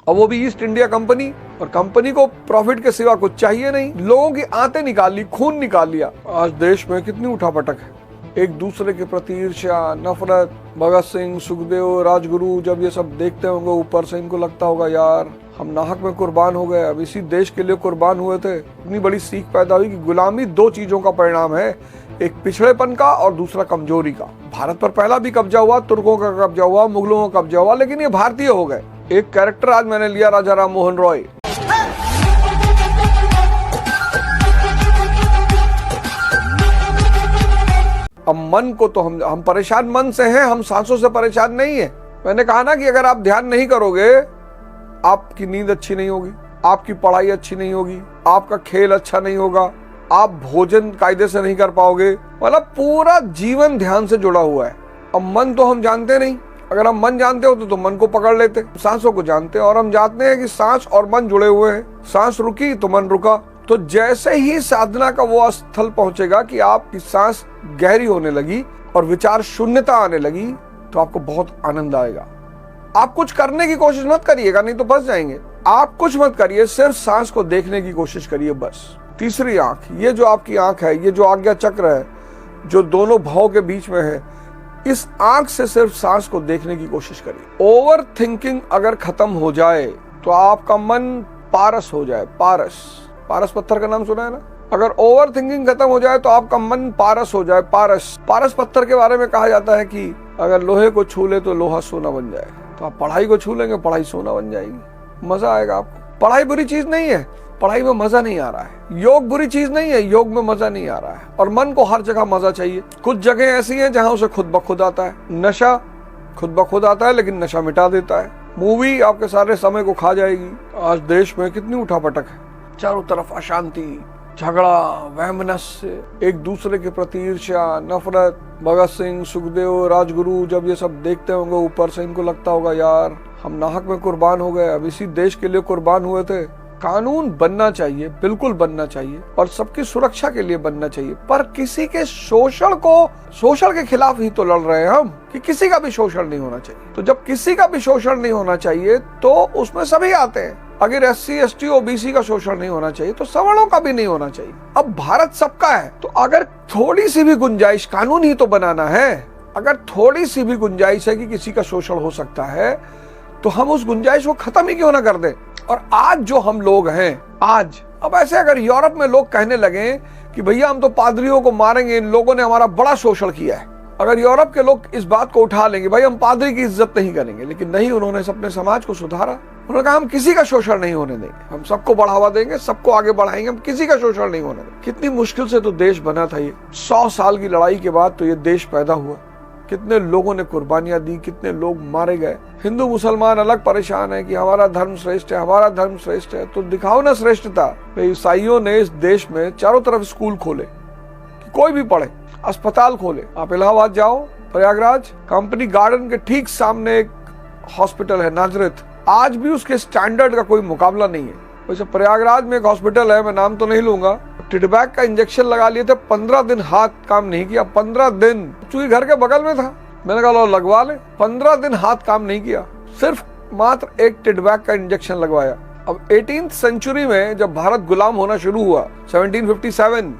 और वो भी ईस्ट इंडिया कंपनी। और कंपनी को प्रॉफिट के सिवा कुछ चाहिए नहीं। लोगों की आंतें निकाल ली, खून निकाल लिया। आज देश में कितनी उठापटक है, एक दूसरे के प्रति ईर्ष्या, नफरत। भगत सिंह, सुखदेव, राजगुरु जब ये सब देखते होंगे ऊपर से इनको लगता होगा यार हम नाहक में कुर्बान हो गए, अब इसी देश के लिए कुर्बान हुए थे। इतनी बड़ी सीख पैदा हुई कि गुलामी दो चीजों का परिणाम है, एक पिछड़ेपन का और दूसरा कमजोरी का। भारत पर पहला भी कब्जा हुआ, तुर्कों का कब्जा हुआ, मुगलों का कब्जा हुआ, लेकिन ये भारतीय हो गए। एक कैरेक्टर आज मैंने लिया, राजा राम मोहन रॉय। अब मन को तो हम परेशान मन से हैं, हम सांसों से परेशान नहीं है। मैंने कहा ना कि अगर आप ध्यान नहीं करोगे, आपकी नींद अच्छी नहीं होगी, आपकी पढ़ाई अच्छी नहीं होगी, आपका खेल अच्छा नहीं होगा, आप भोजन कायदे से नहीं कर पाओगे। मतलब पूरा जीवन ध्यान से जुड़ा हुआ है। अब मन तो हम जानते नहीं। अगर हम मन जानते होते तो मन को पकड़ लेते। सांसों को जानते हैं और हम जानते हैं कि सांस और मन जुड़े हुए हैं। सांस रुकी तो मन रुका। तो जैसे ही साधना का वो स्थल पहुंचेगा कि आपकी सांस गहरी होने लगी और विचार शून्यता आने लगी, तो आपको बहुत आनंद आएगा। आप कुछ करने की कोशिश मत करिएगा, नहीं तो फंस जाएंगे। आप कुछ मत करिए, सिर्फ सांस को देखने की कोशिश करिए बस। तीसरी आंख, ये जो आपकी आंख है, ये जो आज्ञा चक्र है, जो दोनों भाव के बीच में है, इस आंख से सिर्फ सांस को देखने की कोशिश करिए। ओवर थिंकिंग अगर खत्म हो जाए तो आपका मन पारस हो जाए। पारस, पारस पत्थर का नाम सुना है ना? अगर ओवर थिंकिंग खत्म हो जाए तो आपका मन पारस हो जाए। पारस, पारस पत्थर के बारे में कहा जाता है कि अगर लोहे को छू ले तो लोहा सोना बन जाए। तो आप पढ़ाई को छू लेंगे, पढ़ाई सोना बन जाएगी, मजा आएगा आपको। पढ़ाई बुरी चीज नहीं है, पढ़ाई में मजा नहीं आ रहा है। योग बुरी चीज नहीं है, योग में मजा नहीं आ रहा है। और मन को हर जगह मजा चाहिए। कुछ जगह ऐसी हैं जहां उसे खुद ब खुद आता है। नशा खुद ब खुद आता है, लेकिन नशा मिटा देता है। मूवी आपके सारे समय को खा जाएगी। आज देश में कितनी उठापटक है, चारों तरफ अशांति, झगड़ा, वहमनस्य, एक दूसरे के प्रति ईर्ष्या, नफरत। भगत सिंह, सुखदेव, राजगुरु जब ये सब देखते होंगे ऊपर से इनको लगता होगा यार हम नाहक में कुर्बान हो गए, अब इसी देश के लिए कुर्बान हुए थे। कानून बनना चाहिए, बिल्कुल बनना चाहिए, और सबकी सुरक्षा के लिए बनना चाहिए। पर किसी के शोषण के खिलाफ ही तो लड़ रहे हैं हम, कि किसी का भी शोषण नहीं होना चाहिए। तो जब किसी का भी शोषण नहीं होना चाहिए तो उसमें सभी आते हैं। अगर SC, ST, OBC का शोषण नहीं होना चाहिए तो सवर्णों का भी नहीं होना चाहिए। अब भारत सबका है, तो अगर थोड़ी सी भी गुंजाइश, कानून ही तो बनाना है, अगर थोड़ी सी भी गुंजाइश है कि किसी का शोषण हो सकता है, तो हम उस गुंजाइश को खत्म ही क्यों ना कर दें। और आज जो हम लोग हैं, आज अब ऐसे अगर यूरोप में लोग कहने लगे कि भैया हम तो पादरियों को मारेंगे, इन लोगों ने हमारा बड़ा शोषण किया है, अगर यूरोप के लोग इस बात को उठा लेंगे, भाई हम पादरी की इज्जत नहीं करेंगे, लेकिन नहीं, उन्होंने अपने समाज को सुधारा। उन्होंने कहा हम किसी का शोषण नहीं होने देंगे, हम सबको बढ़ावा देंगे, सबको आगे बढ़ाएंगे, हम किसी का शोषण नहीं होने देंगे। कितनी मुश्किल से तो देश बना था ये। 100 साल की लड़ाई के बाद तो ये देश पैदा हुआ। कितने लोगों ने कुर्बानियां दी, कितने लोग मारे गए। हिंदू मुसलमान अलग परेशान है कि हमारा धर्म श्रेष्ठ है, हमारा धर्म श्रेष्ठ है। तो दिखाओ ना श्रेष्ठता। ईसाइयों ने इस देश में चारों तरफ स्कूल खोले कि कोई भी पढ़े, अस्पताल खोले। आप इलाहाबाद जाओ, प्रयागराज, कंपनी गार्डन के ठीक सामने एक हॉस्पिटल है, नाजरत। आज भी उसके स्टैंडर्ड का कोई मुकाबला नहीं है। वैसे प्रयागराज में एक हॉस्पिटल है, मैं नाम तो नहीं लूंगा, टिडबैक का इंजेक्शन लगा लिए थे, 15 दिन हाथ काम नहीं किया। 15 दिन, चूंकि घर के बगल में था, मैंने कहा लो लगवा ले। 15 दिन हाथ काम नहीं किया, सिर्फ मात्र एक टिडबैक का इंजेक्शन लगवाया। अब 18th सेंचुरी में जब भारत गुलाम होना शुरू हुआ, 1757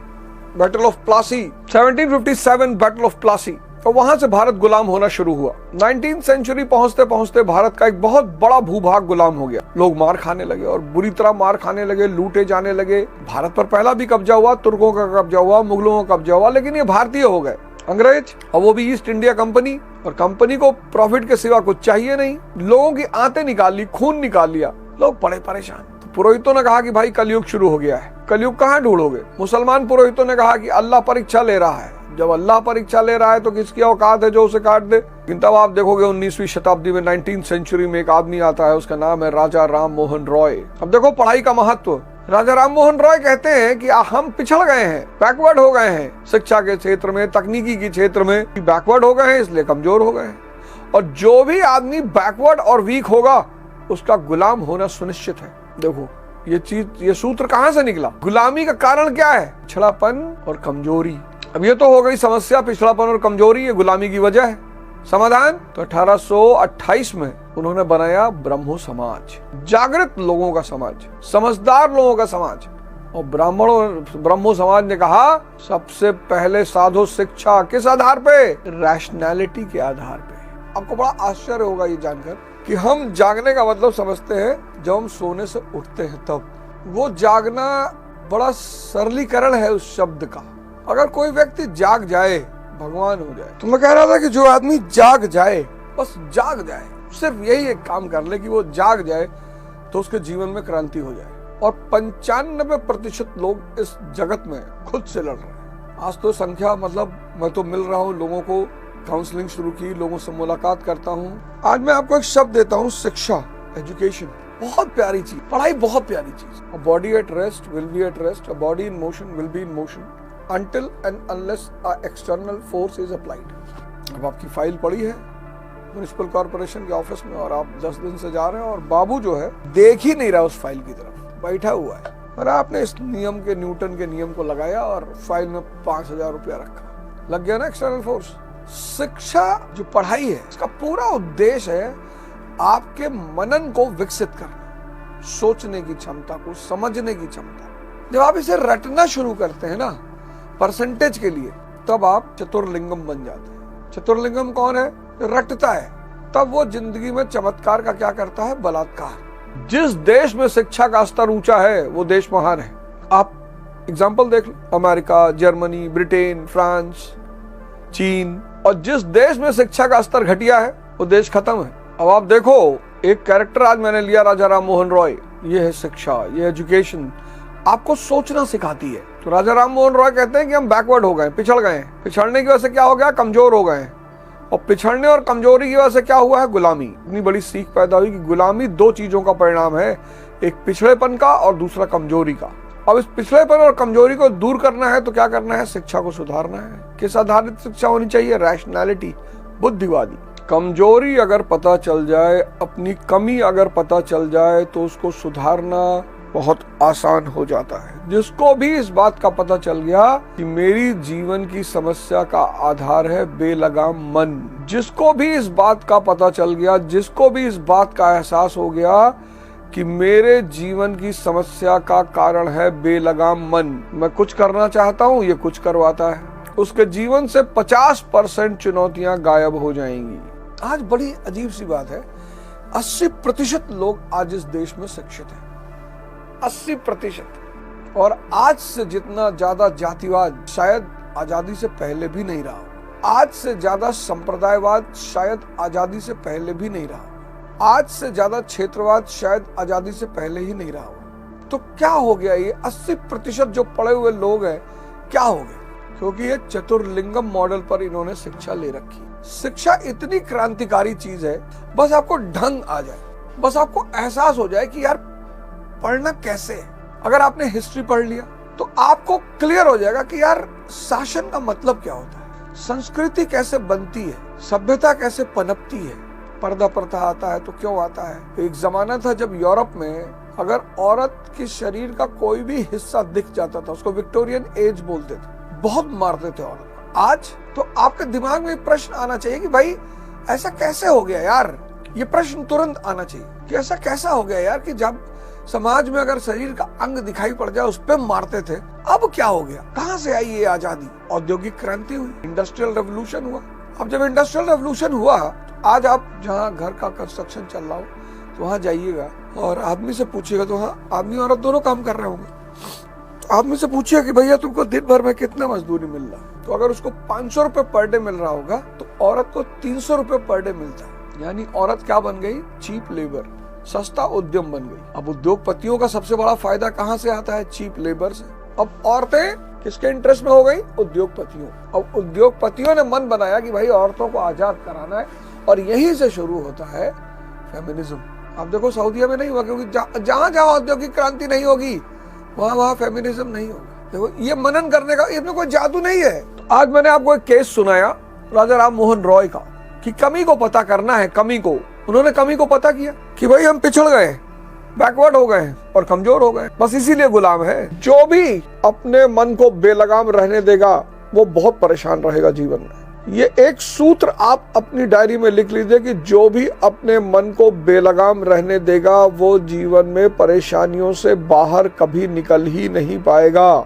battle of Plassey, 1757 battle of Plassey, तो वहां से भारत गुलाम होना शुरू हुआ। 19th सेंचुरी पहुंचते पहुंचते भारत का एक बहुत बड़ा भूभाग गुलाम हो गया। लोग मार खाने लगे और बुरी तरह मार खाने लगे, लूटे जाने लगे। भारत पर पहला भी कब्जा हुआ, तुर्कों का कब्जा हुआ, मुगलों का कब्जा हुआ, लेकिन ये भारतीय हो गए, अंग्रेज, और वो भी ईस्ट इंडिया कंपनी। और कंपनी को प्रॉफिट के सिवा कुछ चाहिए नहीं। लोगों की आंतें निकाल ली, खून निकाल लिया, लोग बड़े परेशान। तो पुरोहितों ने कहा कि भाई कलयुग शुरू हो गया है, कलयुग कहाँ ढूंढोगे। मुसलमान पुरोहितों ने कहा कि अल्लाह परीक्षा ले रहा है। जब अल्लाह परीक्षा ले रहा है तो किसकी औकात है जो उसे काट दे। लेकिन तब आप देखोगे 19वीं शताब्दी में, 19th सेंचुरी में एक आदमी आता है, उसका नाम है राजा राम मोहन रॉय। अब देखो पढ़ाई का महत्व। राजा राम मोहन रॉय कहते हैं कि हम पिछड़ गए हैं, बैकवर्ड हो गए हैं, शिक्षा के क्षेत्र में, तकनीकी के क्षेत्र में बैकवर्ड हो गए हैं, इसलिए कमजोर हो गए हैं। और जो भी आदमी बैकवर्ड और वीक होगा उसका गुलाम होना सुनिश्चित है। देखो ये सूत्र कहां से निकला। गुलामी का कारण क्या है? पिछड़ापन और कमजोरी। अब ये तो हो गई समस्या, पिछड़ापन और कमजोरी, ये गुलामी की वजह है। समाधान तो 1828 में उन्होंने बनाया ब्रह्मो समाज, जागृत लोगों का समाज, समझदार लोगों का समाज। और ब्रह्मो समाज ने कहा सबसे पहले साधो शिक्षा किस आधार पे? रैशनैलिटी के आधार पे। आपको बड़ा आश्चर्य होगा ये जानकर कि हम जागने का मतलब समझते हैं जब हम सोने से उठते हैं तब। वो जागना बड़ा सरलीकरण है उस शब्द का। अगर कोई व्यक्ति जाग जाए भगवान हो जाए। तो मैं कह रहा था कि जो आदमी जाग जाए, बस जाग जाए, सिर्फ यही एक काम कर ले कि वो जाग जाए तो उसके जीवन में क्रांति हो जाए। और 95% लोग इस जगत में खुद से लड़ रहे हैं। आज तो संख्या मतलब मैं तो मिल रहा हूँ लोगों को, काउंसलिंग शुरू की, लोगों से मुलाकात करता हूँ। आज मैं आपको एक शब्द देता हूँ, शिक्षा, एजुकेशन। बहुत प्यारी चीज, पढ़ाई बहुत प्यारी चीज। A body at rest will be at rest, a body in motion will be in motion until and unless a external force is applied। अब आपकी फाइल पड़ी है म्युनिसिपल कॉर्पोरेशन के ऑफिस में और आप 10 दिन से जा रहे हैं और बाबू जो है देख ही नहीं रहा उस फाइल की तरफ, बैठा हुआ है। और आपने इस नियम के, न्यूटन के नियम को लगाया और फाइल में 5000 रुपया रखा, लग गया ना एक्सटर्नल फोर्स। शिक्षा जो पढ़ाई है इसका पूरा उद्देश्य है आपके मनन को विकसित करना, सोचने की क्षमता को, समझने की क्षमता। जब आप इसे रटना शुरू करते हैं ना परसेंटेज के लिए, तब आप चतुर्लिंगम बन जाते हैं। चतुर्लिंगम कौन है? रटता है। तब वो जिंदगी में चमत्कार का क्या करता है? बलात्कार। जिस देश में शिक्षा का स्तर ऊंचा है वो देश महान है। आप एग्जाम्पल देख लो, अमेरिका, जर्मनी, ब्रिटेन, फ्रांस, चीन। और जिस देश में शिक्षा का स्तर घटिया है वो देश खत्म है। अब आप देखो, एक कैरेक्टर आज मैंने लिया, राजा राम मोहन रॉय। ये है शिक्षा, ये एजुकेशन, आपको सोचना सिखाती है। तो राजा राम मोहन रॉय कहते हैं कि हम बैकवर्ड हो गए, पिछड़ गए। पिछड़ने की वजह से क्या हो गया? कमजोर हो गए। और पिछड़ने और कमजोरी की वजह से क्या हुआ है? गुलामी। इतनी बड़ी सीख पैदा हुई कि गुलामी 2 चीजों का परिणाम है, एक पिछड़ेपन का और दूसरा कमजोरी का। अब इस पिछड़ेपन और कमजोरी को दूर करना है तो क्या करना है? शिक्षा को सुधारना है। किस आधारित शिक्षा होनी चाहिए? रैशनैलिटी, बुद्धिवादी। कमजोरी अगर पता चल जाए, अपनी कमी अगर पता चल जाए तो उसको सुधारना बहुत आसान हो जाता है। जिसको भी इस बात का पता चल गया कि मेरी जीवन की समस्या का आधार है बेलगाम मन, जिसको भी इस बात का पता चल गया, जिसको भी इस बात का एहसास हो गया कि मेरे जीवन की समस्या का कारण है बेलगाम मन, मैं कुछ करना चाहता हूँ, ये कुछ करवाता है, उसके जीवन से 50% चुनौतियां गायब हो जाएंगी। आज बड़ी अजीब सी बात है, 80% लोग आज इस देश में शिक्षित हैं, 80%। और आज से जितना ज्यादा जातिवाद शायद आजादी से पहले भी नहीं रहा, आज से ज्यादा संप्रदायवाद शायद आजादी से पहले भी नहीं रहा, आज से ज्यादा क्षेत्रवाद शायद आजादी से पहले ही नहीं रहा। तो क्या हो गया? ये 80% जो पढ़े हुए लोग हैं क्या हो गए? क्योंकि ये चतुर्लिंगम मॉडल पर इन्होंने शिक्षा ले रखी। शिक्षा इतनी क्रांतिकारी चीज है, बस आपको ढंग आ जाए, बस आपको एहसास हो जाए कि यार पढ़ना कैसे है। अगर आपने हिस्ट्री पढ़ लिया तो आपको क्लियर हो जाएगा कि यार शासन का मतलब क्या होता है, संस्कृति कैसे बनती है, सभ्यता कैसे पनपती है, पर्दा प्रथा आता है तो क्यों आता है। एक जमाना था जब यूरोप में अगर औरत के शरीर का कोई भी हिस्सा दिख जाता था उसको विक्टोरियन एज बोलते थे, बहुत मारते थे औरत। आज तो आपके दिमाग में प्रश्न आना चाहिए कि भाई ऐसा कैसे हो गया यार, ये प्रश्न तुरंत आना चाहिए कि ऐसा कैसा हो गया यार कि जब समाज में अगर शरीर का अंग दिखाई पड़ जाए उस पर मारते थे, अब क्या हो गया? कहां से आई ये आजादी? औद्योगिक क्रांति हुई, इंडस्ट्रियल रेवोल्यूशन हुआ। अब जब इंडस्ट्रियल रेवोल्यूशन हुआ तो आज आप जहाँ घर का कंस्ट्रक्शन चल रहा हो तो वहां जाइएगा और आदमी से पूछिएगा तो वहाँ आदमी औरत दोनों काम कर रहे होंगे। आदमी से पूछिए कि भैया तुमको दिन भर में कितना मजदूरी मिल रहा है, तो अगर उसको 500 रुपए पर डे मिल रहा होगा तो औरत को 300 रुपए पर डे मिलता है। यानी औरत क्या बन गई? चीप लेबर, सस्ता उद्यम बन गई। अब उद्योगपतियों का सबसे बड़ा फायदा कहाँ से आता है? चीप लेबर से। अब औरतें किसके इंटरेस्ट में हो गई? उद्योगपतियों। अब उद्योगपतियों ने मन बनाया कि भाई औरतों को आजाद कराना है और यहीं से शुरू होता है फेमिनिज्म। आप देखो सऊदीया में नहीं हुआ, क्योंकि जहां जहां औद्योगिक क्रांति नहीं होगी वहां फेमिनिज्म नहीं होगा। देखो ये मनन करने का इसमें कोई जादू नहीं है। तो आज मैंने आपको एक केस सुनाया राजा राम मोहन रॉय का कि कमी को पता करना है। कमी को उन्होंने कमी को पता किया कि भाई हम पिछड़ गए, बैकवर्ड हो गए और कमजोर हो गए, बस इसीलिए गुलाम है। जो भी अपने मन को बेलगाम रहने देगा वो बहुत परेशान रहेगा जीवन में। ये एक सूत्र आप अपनी डायरी में लिख लीजिए कि जो भी अपने मन को बेलगाम रहने देगा वो जीवन में परेशानियों से बाहर कभी निकल ही नहीं पाएगा।